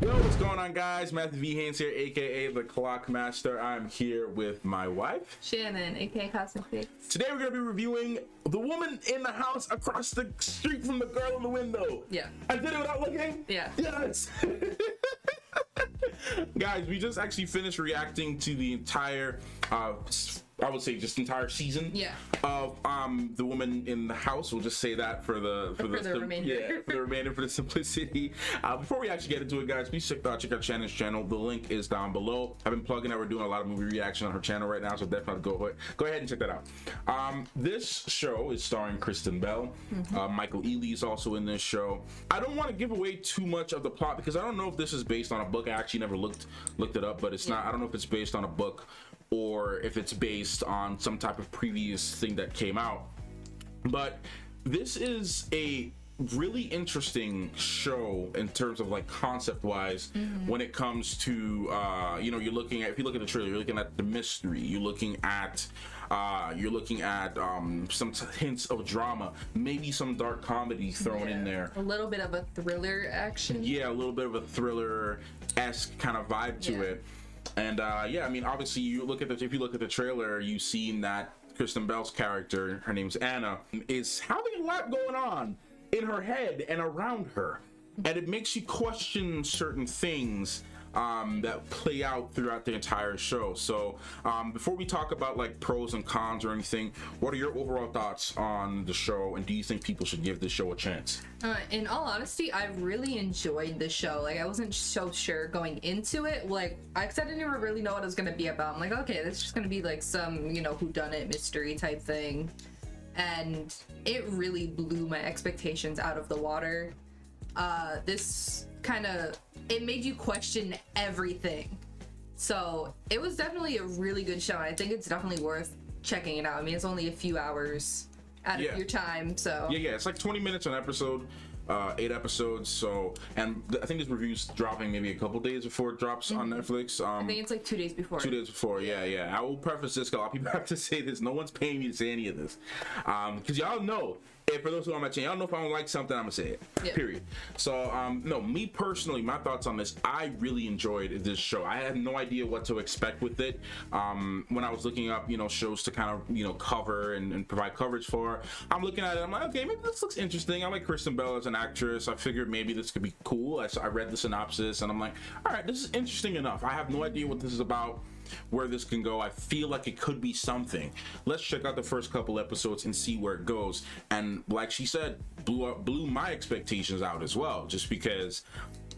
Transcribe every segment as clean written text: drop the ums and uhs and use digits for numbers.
Yo, what's going on, guys? Matthew V. Haynes here, aka the Clock Master. I'm here with my wife, Shannon, aka Cosmic Fix. Today we're gonna be reviewing The Woman in the House Across the Street from the Girl in the Window. Yeah. I did it without looking? Yeah. Yes! Guys, we just actually finished reacting to the entire I would say just entire season of The Woman in the House. We'll just say that for the remainder. Yeah, for the remainder, for the simplicity. Before we actually get into it, guys, please check out Shannon's channel. The link is down below. I've been plugging that. We're doing a lot of movie reaction on her channel right now, so definitely go ahead and check that out. This show is starring Kristen Bell. Michael Ealy is also in this show. I don't want to give away too much of the plot because I don't know if this is based on a book. I actually never looked it up, but it's not. I don't know if it's based on a book or if it's based on some type of previous thing that came out. But this is a really interesting show in terms of like concept wise when it comes to you know, if you look at the trailer, you're looking at the mystery, you're looking at some hints of drama, maybe some dark comedy thrown in there, a little bit of a thriller action. Yeah, a little bit of a thriller-esque kind of vibe to it. And yeah, I mean, obviously, if you look at the trailer, you've seen that Kristen Bell's character, her name's Anna, is having a lot going on in her head and around her, and it makes you question certain things that play out throughout the entire show. So before we talk about like pros and cons or anything, what are your overall thoughts on the show, and do you think people should give this show a chance? In all honesty, I really enjoyed the show. Like, I wasn't so sure going into it, like, cause I didn't even really know what it was gonna be about. I'm like, okay, this is just gonna be like some, you know, whodunit mystery type thing, and it really blew my expectations out of the water. This kind of, it made you question everything. So it was definitely a really good show. I think it's definitely worth checking it out. I mean, it's only a few hours out of your time, so yeah, it's like 20 minutes an episode, 8 episodes. So, and I think this review's dropping maybe a couple days before it drops on Netflix. I think it's like 2 days before. 2 days before, yeah. I will preface this, because a lot of people have to say this. No one's paying me to say any of this, because y'all know. And for those who are on my channel, I don't know if I don't like something, I'm gonna say it. Period. So, no, me personally, my thoughts on this, I really enjoyed this show. I had no idea what to expect with it. When I was looking up, you know, shows to kind of, you know, cover and provide coverage for, I'm looking at it, I'm like, okay, maybe this looks interesting. I like Kristen Bell as an actress. I figured maybe this could be cool. I read the synopsis and I'm like, all right, this is interesting enough. I have no idea what this is about, where this can go. I feel like it could be something. Let's check out the first couple episodes and see where it goes. And like she said, blew my expectations out as well, just because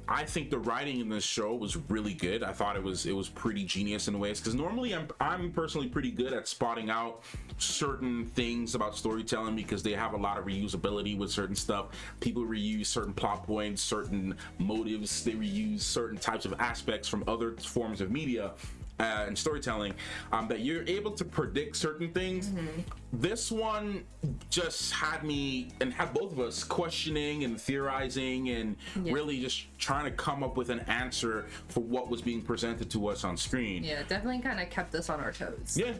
I think the writing in this show was really good. I thought it was pretty genius in ways, because normally I'm personally pretty good at spotting out certain things about storytelling, because they have a lot of reusability with certain stuff. People reuse certain plot points, certain motives, they reuse certain types of aspects from other forms of media and storytelling, that you're able to predict certain things. This one just had me, and had both of us, questioning and theorizing and really just trying to come up with an answer for what was being presented to us on screen. Yeah, definitely kind of kept us on our toes. Yeah.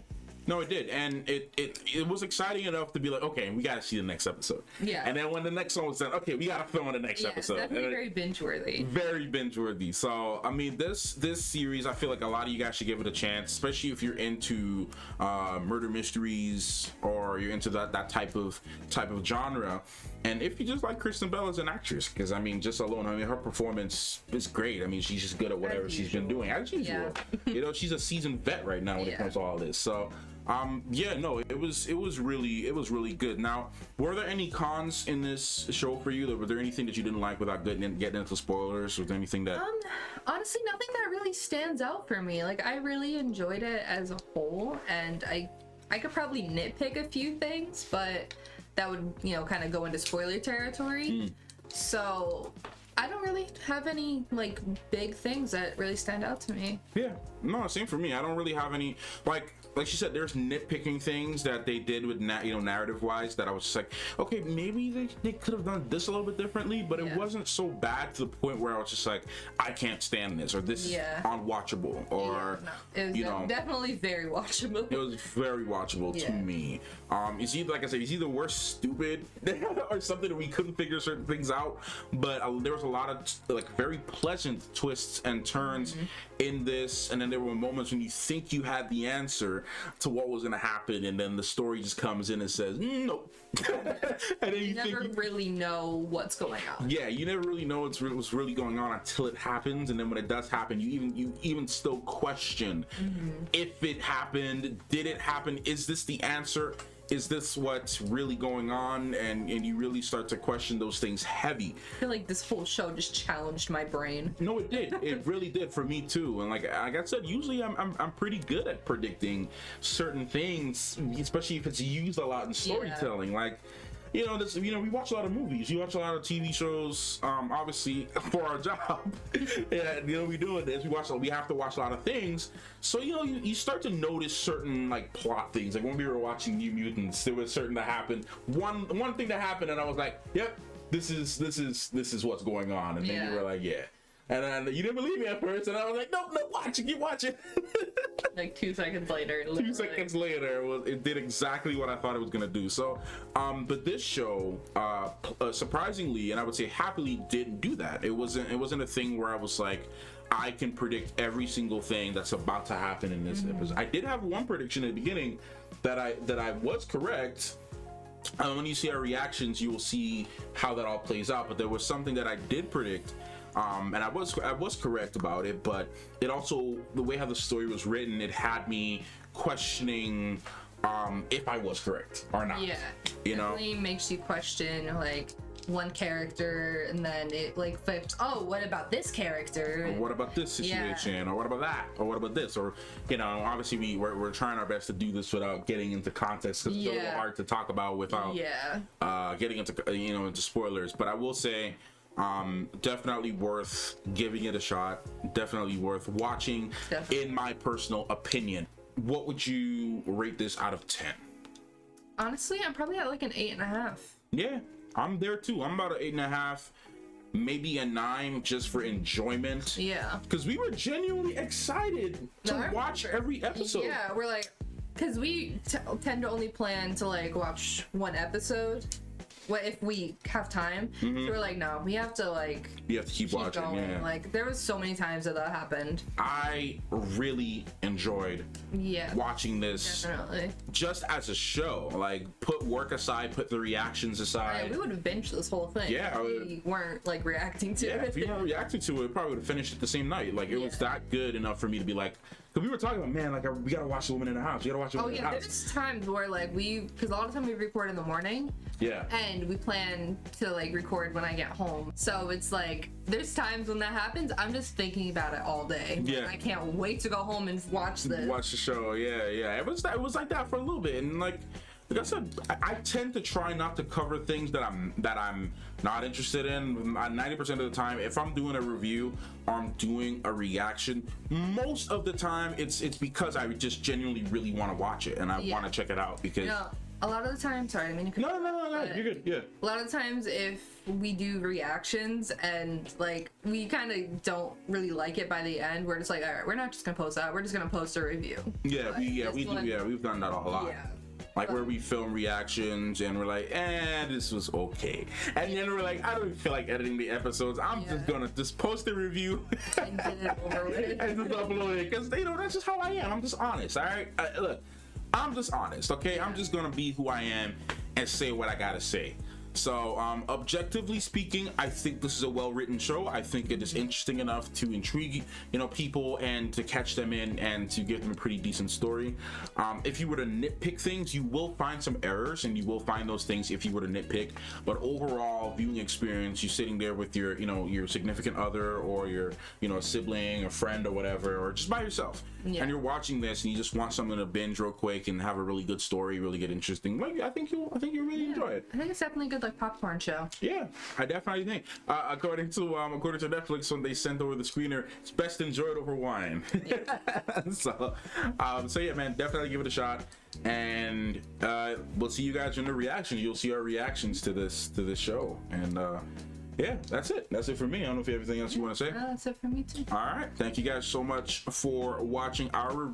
No, it did, and it was exciting enough to be like, okay, we gotta see the next episode. Yeah. And then when the next one was done, okay, we gotta film the next episode. Definitely very binge-worthy. Very binge-worthy. So, I mean, this series, I feel like a lot of you guys should give it a chance, especially if you're into murder mysteries, or you're into that type of genre. And if you just like Kristen Bell as an actress, because I mean, just alone, I mean, her performance is great. I mean, she's just good at whatever she's been doing, as usual. You know, she's a seasoned vet right now when it comes to all this. So, yeah, no, it was really good. Now, were there any cons in this show for you? Were there anything that you didn't like, without getting into spoilers? Was there anything that honestly, nothing that really stands out for me. Like, I really enjoyed it as a whole, and I could probably nitpick a few things, but that would, you know, kind of go into spoiler territory. So I don't really have any like big things that really stand out to me. Yeah, no, same for me. I don't really have any, like, like she said, there's nitpicking things that they did with narrative wise that I was just like, okay, maybe they could have done this a little bit differently, but it wasn't so bad to the point where I was just like, I can't stand this, or this is unwatchable, or it was definitely very watchable. It was very watchable to me. It's either, like I said, it's either we're stupid or something that we couldn't figure certain things out, but there was a lot of like very pleasant twists and turns in this, and then there were moments when you think you had the answer to what was going to happen, and then the story just comes in and says nope. And then you never really know what's going on. Yeah, you never really know what's really going on until it happens, and then when it does happen, you even still question if it happened, did it happen, is this the answer, is this what's really going on, and you really start to question those things heavy. I feel like this whole show just challenged my brain. No, it did. It really did for me too. And like I said, usually I'm pretty good at predicting certain things, especially if it's used a lot in storytelling. Like, we watch a lot of movies, you watch a lot of TV shows, obviously for our job. We doing this, we have to watch a lot of things, so you start to notice certain like plot things. Like when we were watching New Mutants, there was certain that happened, one thing that happened, and I was like, yep, this is what's going on, and then you were like, yeah. And then you didn't believe me at first, and I was like, nope, watch it, keep watching. Like 2 seconds later. Literally. 2 seconds later, it did exactly what I thought it was gonna do. So, but this show, surprisingly, and I would say happily, didn't do that. It wasn't a thing where I was like, I can predict every single thing that's about to happen in this episode. I did have one prediction in the beginning that I was correct. When you see our reactions, you will see how that all plays out. But there was something that I did predict. And I was correct about it, but it also, the way how the story was written, it had me questioning if I was correct or not. Yeah, definitely makes you question like one character, and then it like flips. Oh, what about this character? Or what about this situation? Or what about that? Or what about this? Or obviously we're trying our best to do this without getting into context, because it's a little hard to talk about without getting into into spoilers. But I will say, definitely worth giving it a shot, definitely worth watching. In my personal opinion. What would you rate this out of 10? Honestly, I'm probably at like an 8.5. Yeah, I'm there too. I'm about an 8.5, maybe a 9, just for enjoyment. Yeah, because we were genuinely excited to watch every episode. Yeah, we're like, because we tend to only plan to like watch one episode if we have time. So we're like, no, we have to keep watching going. Yeah. Like there was so many times that happened. I really enjoyed watching this, definitely, just as a show. Like, put work aside, put the reactions aside. We would have binged this whole thing. Yeah, we weren't like reacting to it. If you weren't reacting to it, probably would have finished it the same night. Like, it was that good enough for me to be like, because we were talking about, man, like, we gotta watch The Woman in the House. We gotta watch The Woman in the House. There's times where because a lot of time we record in the morning. Yeah. And we plan to like record when I get home. So it's like there's times when that happens, I'm just thinking about it all day. Yeah. I can't wait to go home and watch this. Watch the show. Yeah. It was like that for a little bit, and like I said, I tend to try not to cover things that I'm not interested in. 90% of the time, if I'm doing a review or I'm doing a reaction, most of the time it's because I just genuinely really want to watch it and I want to check it out, because a lot of the time, sorry, I mean, no, you're good. Yeah. A lot of the times, if we do reactions and like we kind of don't really like it by the end, we're just like, all right, we're not just gonna post that. We're just gonna post a review. Yeah, we do. Yeah, we've done that a lot. Yeah. Like where we film reactions and we're like, this was okay. And then we're like, I don't even feel like editing the episodes. I'm just gonna post a review and get it over with. And just upload it. Because that's just how I am. I'm just honest. All right. Look, I'm just honest. Okay. I'm just gonna be who I am and say what I gotta say. So, objectively speaking, I think this is a well-written show. I think it is interesting enough to intrigue, people, and to catch them in and to give them a pretty decent story. If you were to nitpick things, you will find some errors, and you will find those things if you were to nitpick. But overall, viewing experience, you sitting there with your, your significant other, or your, a sibling, a friend, or whatever, or just by yourself, and you're watching this, and you just want something to binge real quick and have a really good story, really get interesting. Like, I think you'll really enjoy it. I think it's definitely good. like popcorn show. Yeah, I definitely think. According to Netflix, when they sent over the screener, it's best enjoyed over wine. so yeah, man, definitely give it a shot, and we'll see you guys in the reactions. You'll see our reactions to this show, and yeah, that's it. That's it for me. I don't know if you have anything else you want to say. That's it for me too. All right. Thank you guys so much for watching our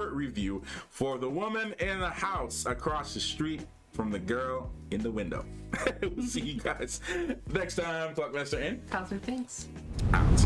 review for The Woman in the House Across the Street from the Girl in the Window. We'll see you guys next time. Clockmaster in. Cosmic Things. Out.